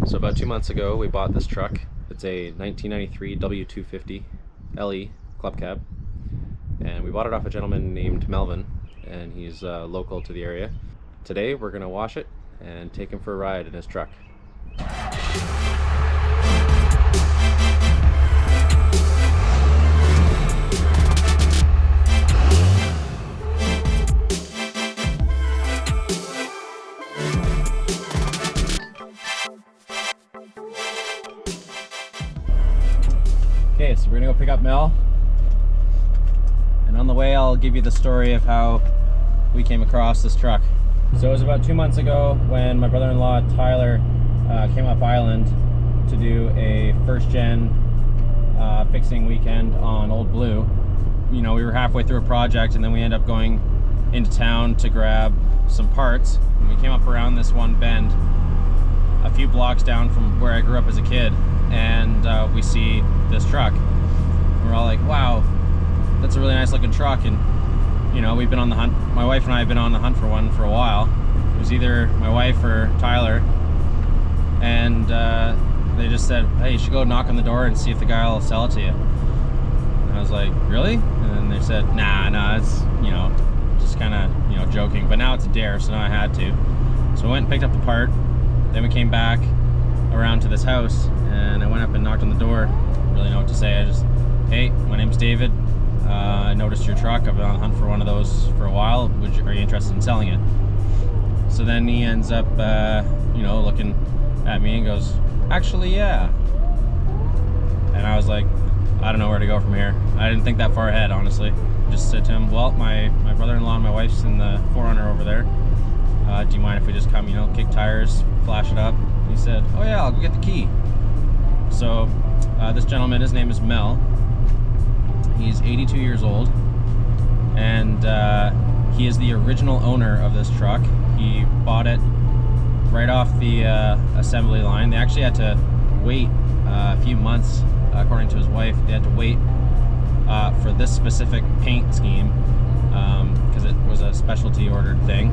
So about 2 months ago, we bought this truck. It's a 1993 W250 LE club cab, and we bought it off a gentleman named Melvin, and he's local to the area. Today, we're gonna wash it and take him for a ride in his truck. Okay, so we're gonna go pick up Mel, and on the way I'll give you the story of how we came across this truck. So it was about 2 months ago when my brother-in-law Tyler came up island to do a first-gen fixing weekend on Old Blue. You know, we were halfway through a project and then we ended up going into town to grab some parts, and we came up around this one bend a few blocks down from where I grew up as a kid, and we see this truck. We're all like, wow, that's a really nice looking truck. And you know, we've been on the hunt, my wife and I have been on the hunt for one for a while. It was either my wife or Tyler, and they just said, hey, you should go knock on the door and see if the guy will sell it to you. And I was like, really? And then they said, nah, it's, you know, just kind of, you know, joking, but now it's a dare, so now I had to. So I went and picked up the part. Then we came back around to this house, and I went up and knocked on the door. Didn't really know what to say. I just, hey, my name's David. I noticed your truck. I've been on the hunt for one of those for a while. Are you interested in selling it? So then he ends up, you know, looking at me and goes, actually, yeah. And I was like, I don't know where to go from here. I didn't think that far ahead, honestly. Just said to him, well, my brother-in-law and my wife's in the 4Runner over there. Do you mind if we just come, you know, kick tires, flash it up? And he said, oh yeah, I'll go get the key. So this gentleman, his name is Mel. He's 82 years old, and he is the original owner of this truck. He bought it right off the assembly line. They actually had to wait a few months, according to his wife. They had to wait for this specific paint scheme because it was a specialty ordered thing.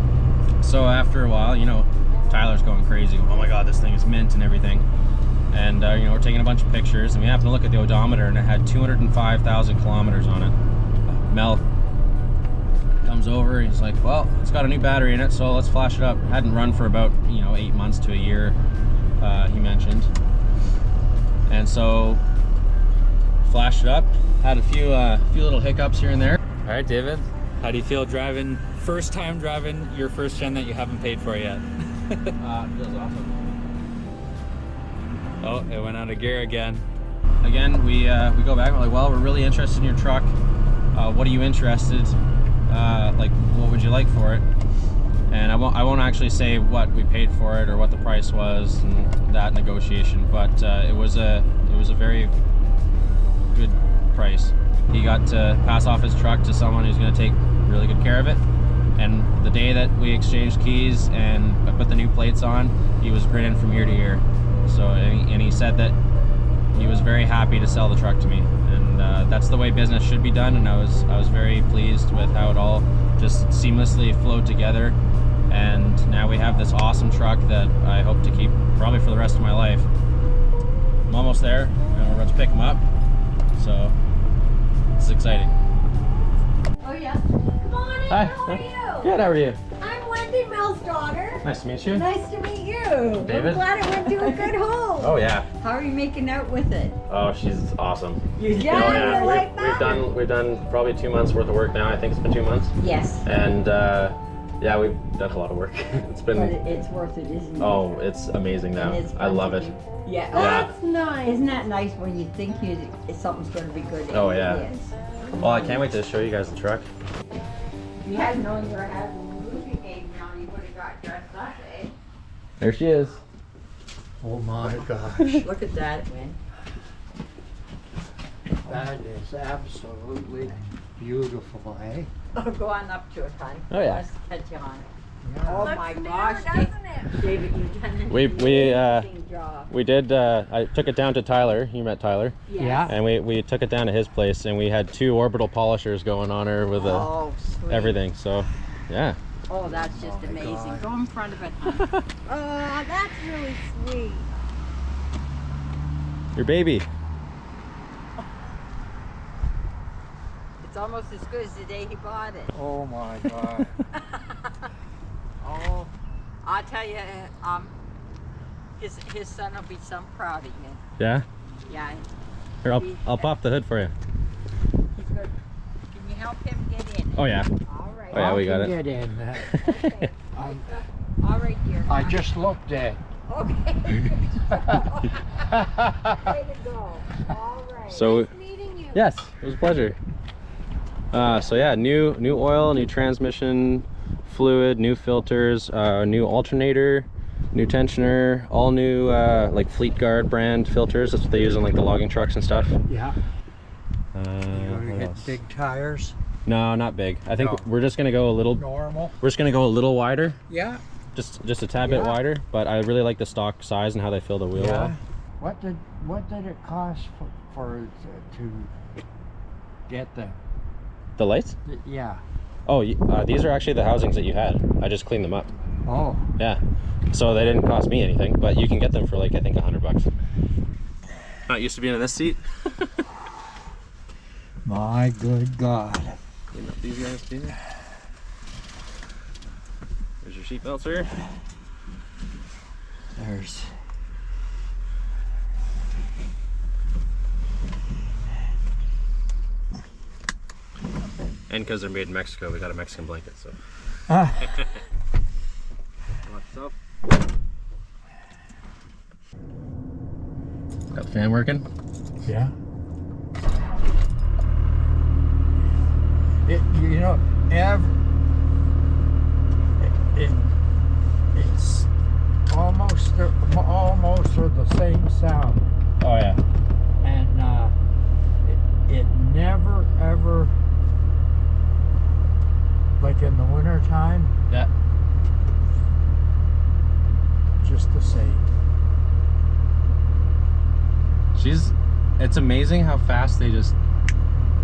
So after a while, you know, Tyler's going crazy. Oh my God, this thing is mint and everything. And you know, we're taking a bunch of pictures, and we happened to look at the odometer, and it had 205,000 kilometers on it. Mel comes over, he's like, well, it's got a new battery in it, so let's flash it up. It hadn't run for about, you know, 8 months to a year, he mentioned. And so flashed it up, had a few little hiccups here and there. All right, David, how do you feel driving, first time driving your first gen that you haven't paid for yet? It feels awesome. Oh, it went out of gear again. Again, we go back, we're like, well, we're really interested in your truck. What are you interested? Like, what would you like for it? And I won't actually say what we paid for it or what the price was and that negotiation, but it was a very good price. He got to pass off his truck to someone who's going to take really good care of it. And the day that we exchanged keys and I put the new plates on, he was grinning from ear to ear. So, and he said that he was very happy to sell the truck to me, and that's the way business should be done. And I was very pleased with how it all just seamlessly flowed together. And now we have this awesome truck that I hope to keep probably for the rest of my life. I'm almost there, and we're about to pick him up, so it's exciting. Oh yeah. Come on in. Hi. How are you? Good. How are you? I'm Wendy, Mel's daughter. Nice to meet you. Nice to meet you. David. I'm glad it went to a good home. Oh yeah. How are you making out with it? Oh, she's awesome. Yeah, you like that? We've done probably 2 months worth of work now. I think it's been 2 months. Yes. And yeah, we've done a lot of work. It's been. But it's worth it, isn't it? Oh, it's amazing now. I love it. Yeah. Yeah. That's nice. Isn't that nice when you think something's going to be good? Oh, and yeah. It is. Well, I can't wait to show you guys the truck. If you had known you were having a movie game now, you would have got dressed up, eh? There she is. Oh my gosh, Look at that, man. that is absolutely beautiful, eh? Oh, go on up to it, hon. Oh, yeah. Let's catch you on it. Yeah. Oh my gosh, David, you've done an We amazing job. we did. I took it down to Tyler. You met Tyler, Yes. Yeah. and we took it down to his place, and we had 2 orbital polishers going on her with Oh, sweet. everything. So, yeah. Oh, that's just Oh my amazing. God. Go in front of it, hon. Oh, that's really sweet. Your baby. It's almost as good as the day he bought it. Oh my God. Oh, I'll tell you, his son will be so proud of you. Yeah? Yeah. Here, I'll pop the hood for you. He's good. Can you help him get in? Oh yeah. All right. Oh yeah, we got it. Get in. Okay. All right, dear. I just looked at. Okay. Way to go. All right. So, Nice meeting you. yes, it was a pleasure. So yeah, new oil, new transmission fluid, new filters, new alternator, new tensioner, all new like Fleet Guard brand filters. That's what they use on like the logging trucks and stuff. Yeah. You What gonna else? get big tires? No, not big. I think No. we're just gonna go a little. Normal. We're just gonna go a little wider, Yeah. just a tad bit Yeah. wider. But I really like the stock size and how they fill the wheel well. What did it cost for to get The lights? yeah? Oh, these are actually the housings that you had. I just cleaned them up. Oh. Yeah. So they didn't cost me anything, but you can get them for like I think $100. Not used to being in this seat. My good God. Clean up these guys too. There's your seatbelt, sir. There's. And because they're made in Mexico, we got a Mexican blanket, so. Ah. Watch yourself. Got the fan working? Yeah. You know, it's almost the same sound, Oh yeah. and it never ever, like in the winter time, Yeah. just the same. It's amazing how fast they just,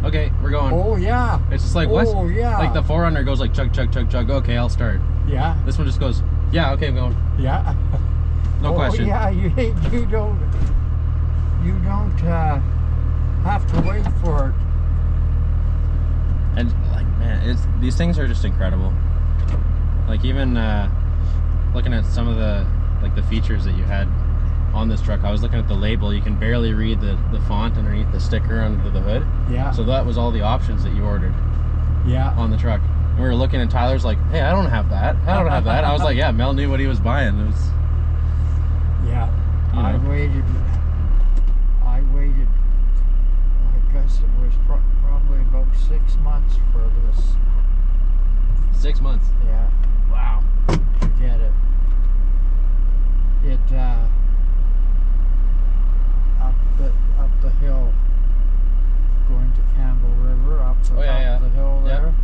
okay, we're going. Oh yeah. It's just like, what? Oh yeah. Like the 4Runner goes like chug, chug, chug, chug. Okay, I'll start. Yeah. This one just goes, yeah, okay, I'm going. Yeah. No question. Yeah, you don't have to wait for it. And like, man, these things are just incredible. Like even looking at some of the features that you had on this truck, I was looking at the label. You can barely read the font underneath the sticker under the hood. Yeah. So that was all the options that you ordered Yeah. on the truck. And we were looking, and Tyler's like, "Hey, I don't have that. I don't have that." I was like, "Yeah, Mel knew what he was buying." It was, Yeah. you know. I waited. I guess it was probably about 6 months for this. 6 months. Yeah. Wow. To get it. It up the hill, going to Campbell River, up the Oh, top yeah, of the hill yeah. there.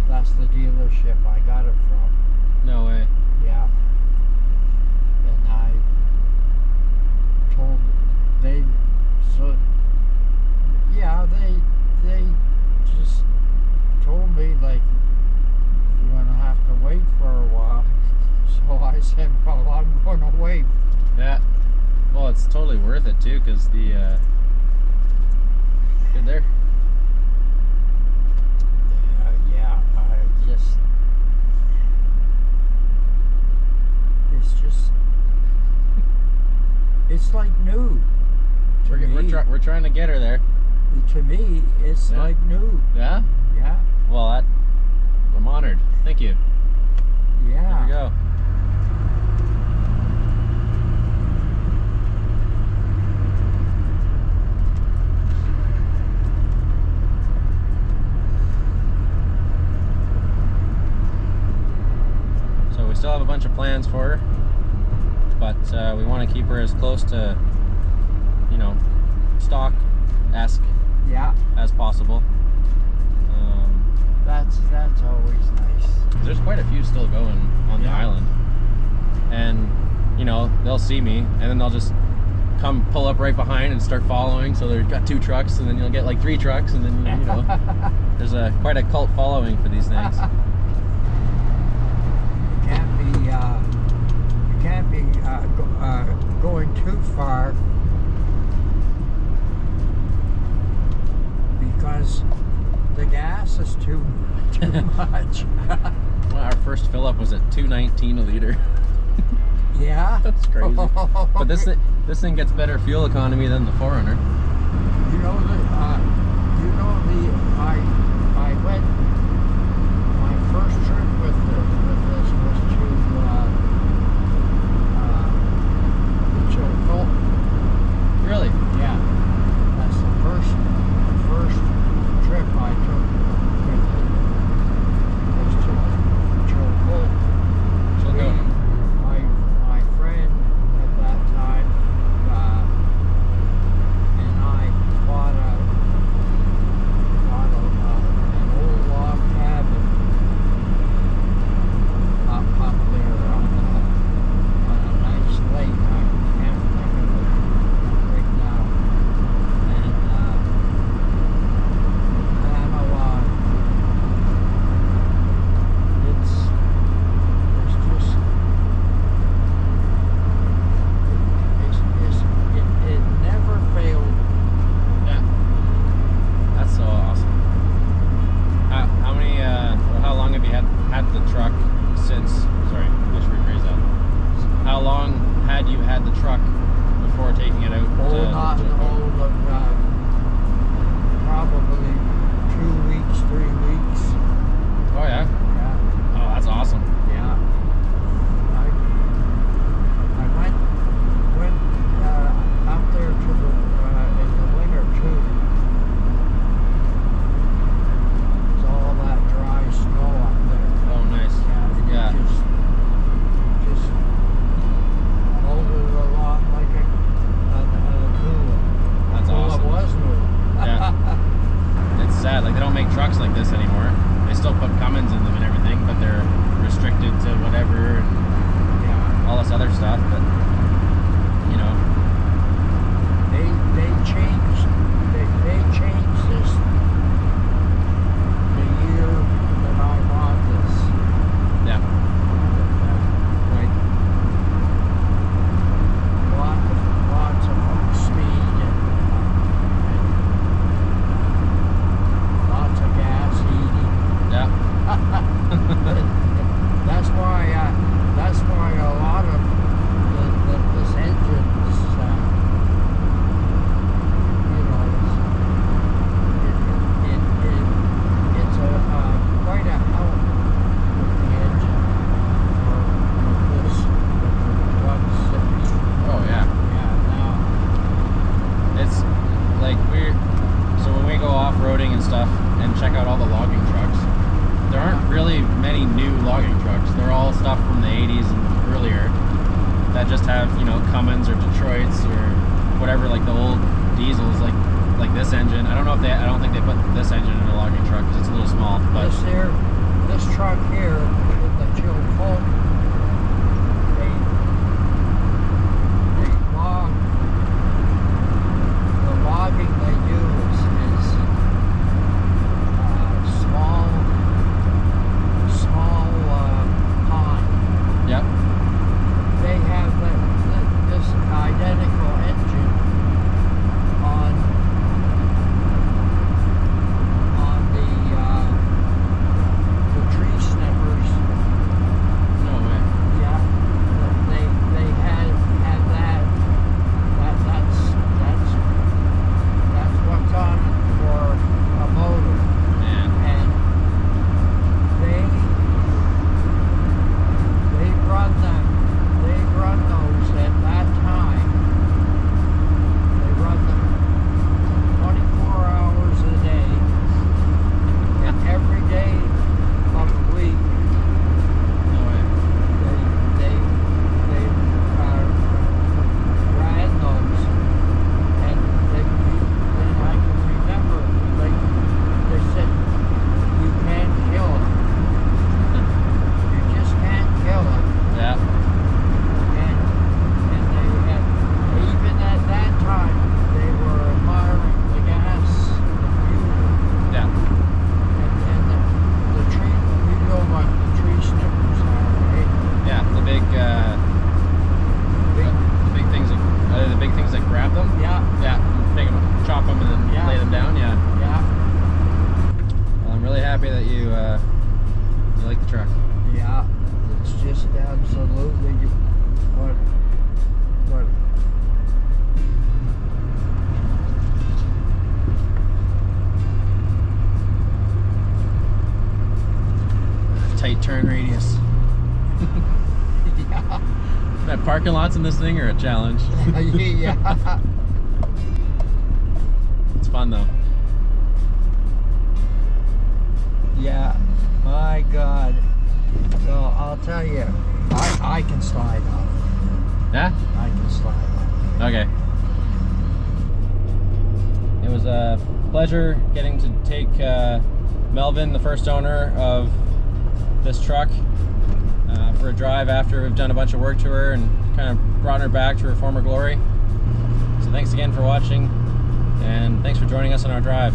That's the dealership I got it from. No way. Yeah. And I told they just told me like you're gonna have to wait for a while. So I said, well, I'm gonna wait. Yeah. Well, it's totally worth it too, because the good there. Yeah, it's like new. We're trying to get her there. To me, it's Yeah. like new. Yeah. Yeah, Well, I'm honored. Thank you. yeah. There we go. So we still have a bunch of plans for her, but we want to keep her as close to, you know, stock-esque Yeah, as possible. that's always nice. There's quite a few still going on the Yeah. island, and you know, they'll see me and then they'll just come pull up right behind and start following. So they've got 2 trucks, and then you'll get like 3 trucks, and then you know, there's quite a cult following for these things. You can't be going too far because the gas is too much. Well, our first fill up was at $2.19 a liter. Yeah? That's crazy. But this thing gets better fuel economy than the 4Runner. You know I went, my first trip with this was to the Chilcoot. Really? Yeah, that's the first trip I took with it. Was to Chilcoot. Chilcoot. My friend at that time and I bought an old log cabin up there on a nice lake. I can't think of it right now. And Pamela, it's just it never failed. Yeah. That's so awesome. How long have you had the truck since? Sorry, I should rephrase that. How long had you had the truck before taking it out? Probably 2 weeks, 3 weeks. Oh yeah. Yeah, Oh, that's awesome. yeah. I went up there to the in the winter too. It's all that dry snow up there. Oh, nice. Yeah. Just molded along like a new one. That's Well, awesome. it was new. Yeah. It's sad. Like, they don't make trucks like this anymore. They still put Cummins in them and everything, but they're restricted to whatever and Yeah. all this other stuff. But you know, They changed this the year that I bought this. yeah. Like lots of speed and lots of gas heating. Yeah. That's why a lot of this engine is, it's quite a help with the engine for this ones that we Oh yeah. have now. It's like so when we go off-roading and stuff and check out all the logging trucks, there aren't really many new logging trucks. They're all stuff from the 80s and earlier that just have, Cummins or Detroits or whatever, like the old diesels, like this engine. I don't think they put this engine in a logging truck because it's a little small, but This truck here with the Chilcoot, they log. The logging they do is small pond. yep. They have this identical engine on the tree snippers. No way. Yeah, they had that. That's what's on it for a motor, Man. and they run those at that time. They run them 24 hours a day, and every day of the week. No way. They ran those, and then I can remember, like, they said, you can't kill it. You just can't kill it. Yeah. And they had, even at that time, they were admiring the gas, the fuel, Yeah. and the tree, you know what the tree snippers are, right? Yeah. The big things that are they the big things that grab them. Yeah, Yeah. Chop them and then Yeah. lay them down. Yeah. yeah. that you like the truck. Yeah, it's just absolutely what Tight turn radius. yeah. That parking lots in this thing are a challenge. Yeah. It's fun though. Yeah, my God. So I'll tell you, I can slide off. Yeah? I can slide off. Okay. It was a pleasure getting to take Melvin, the first owner of this truck, for a drive after we've done a bunch of work to her and kind of brought her back to her former glory. So thanks again for watching, and thanks for joining us on our drive.